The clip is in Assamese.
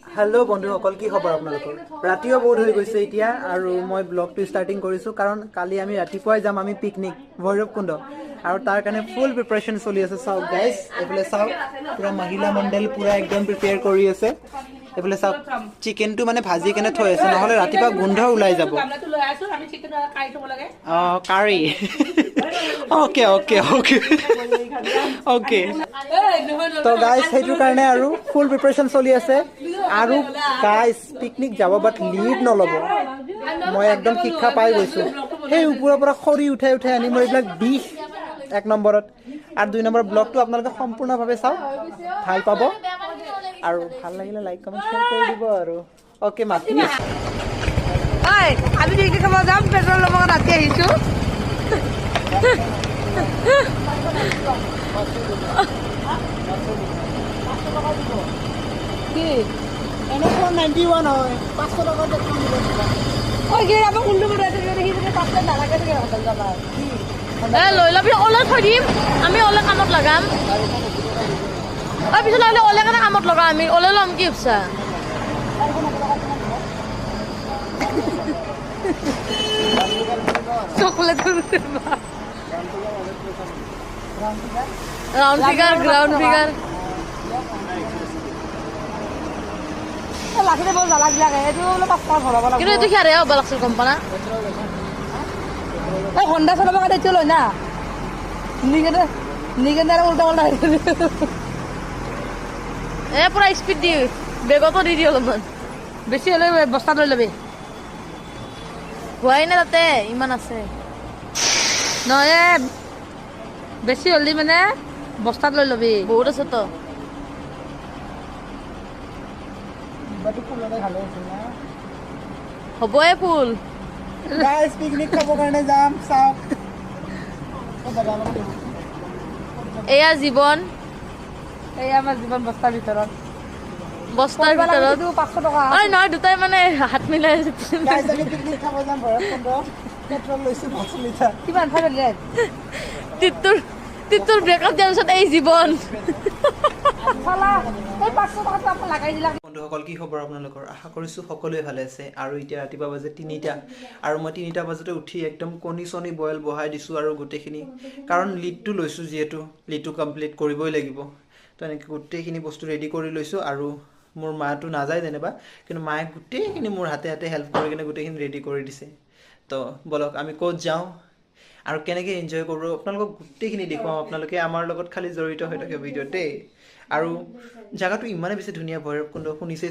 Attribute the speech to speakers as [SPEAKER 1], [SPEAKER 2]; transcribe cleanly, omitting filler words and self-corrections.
[SPEAKER 1] हेलो बंधुসকল কি খবৰ আপোনালোকৰ ৰাতিও বহুত হৈ গৈছে এতিয়া আৰু মই ব্লগটো ষ্টাৰ্টিং কৰিছো কাৰণ কালি আমি ৰাতিপুৱাই যাম আমি পিকনিক ভৈৰৱকুণ্ড আৰু তাৰ কাৰণে ফুল প্ৰিপাৰেচন চলি আছে চাওক গাইস এফালে চাওক পুৰা মহিলা মণ্ডল পুৰা একদম প্ৰিপেয়াৰ কৰি আছে এফালে চাওক চিকেনটো মানে ভাজি কেনে থৈ আছে নহলে ৰাতিপুৱা গোন্ধ ওলাই যাব কাৰি ओके ओके ओके ओके तो गाइस हेतु कारणे आरो फुल प्रिपरेशन चली আছে आरो गाइस पिकनिक যাব বাট লিড নলব মই একদম শিক্ষা পাই গৈছো সেই উপৰৰ পৰা খৰি উঠাই উঠাই আনি মই এইবিলাক বিষ এক নম্বৰত আৰু দুই নম্বৰ ব্লগটো আপোনালোকে সম্পূৰ্ণভাৱে চাওক ভাল পাব আৰু ভাল লাগিলে লাইক কমেন্ট শেয়াৰ কৰি দিব আৰু ওকে মাতি
[SPEAKER 2] হাই আমি পিকনিক খাব যাম পেট্ৰল লব ৰাতি আহিছো কি এনে 491 হয় 500 টাকা ডিসকাউন্ট দিব ওই কি আপনি কুন্ডু মরে আছে দেখি যে 500 টাকা লাগে থেকে হোটেল যাবা এ লই লবি ওলা থৈ দিম আমি ওলা কামত লাগাম পিছত লাগলে ওলা কানে কামত লগা আমি ওলা লম কি হইছে চকলেট राउंड फिगर लाखिले बहुत জ্বালা দিলা এটো হলো পাঁচটা ভৰাব লাগিব কিন্তু এটো খারে হ'ব লাগছিল কোম্পানা এই হন্ডা চলাব কাটে চলো না নিগেন আর উল্টা উল্টা এ পুরা স্পিড দি বেগতো দি দিও অলপমান বেছি হলে বস্তা লৈ লবি হোৱাই না তাতে ইমান আছে নয় বেছি হলি মানে বস্তাত লৈ লবি বহুত আছে তো হবয়ে ফুল
[SPEAKER 1] গাইস পিকনিক খাব কাৰণে যাম চাও
[SPEAKER 2] এয়া জীবন এয়া আমাৰ জীবন বস্তাৰ ভিতৰত 500 টাকা আই নহয় দুটাই মানে হাত মিলাই
[SPEAKER 1] গাইস আমি পিকনিক খাব যাম ভৈৰৱকুণ্ড পেট্ৰল লৈছো 5 লিটাৰ
[SPEAKER 2] কিমান ফালে তিতুৰ ব্ৰেকআপ দিয়াৰ পিছত এই জীৱন
[SPEAKER 1] বন্ধুসকল কি খবৰ আপোনালোকৰ আশা কৰিছো সকলোৱে ভালে আছে আৰু এতিয়া ৰাতিপুৱা বাজে 3টা আৰু মই 3টা বজাতে উঠি একদম কণী বইল বহাই দিছো আৰু গোটেইখিনি কাৰণ লিডটো লৈছো যেহেতু লিডটো কমপ্লিট কৰিবই লাগিব তো এনেকৈ গোটেইখিনি বস্তু ৰেডি কৰি লৈছো আৰু মোৰ মাটো নাযায় যেনেবা কিন্তু মায়ে গোটেইখিনি মোৰ হাতে হাতে হেল্প কৰি কিনে গোটেইখিনি ৰেডি কৰি দিছে তো বলক আমি ক'ত যাওঁ আৰু কেনেকৈ এনজয় কৰো আপোনালোকক গোটেইখিনি দেখুৱাম আপোনালোকে আমাৰ লগত খালি জড়িত হৈ থাকে ভিডিঅ'তে আৰু জায়গাটো ইমানে বেছি ধুনীয়া ভৈৰৱকুণ্ড শুনিছে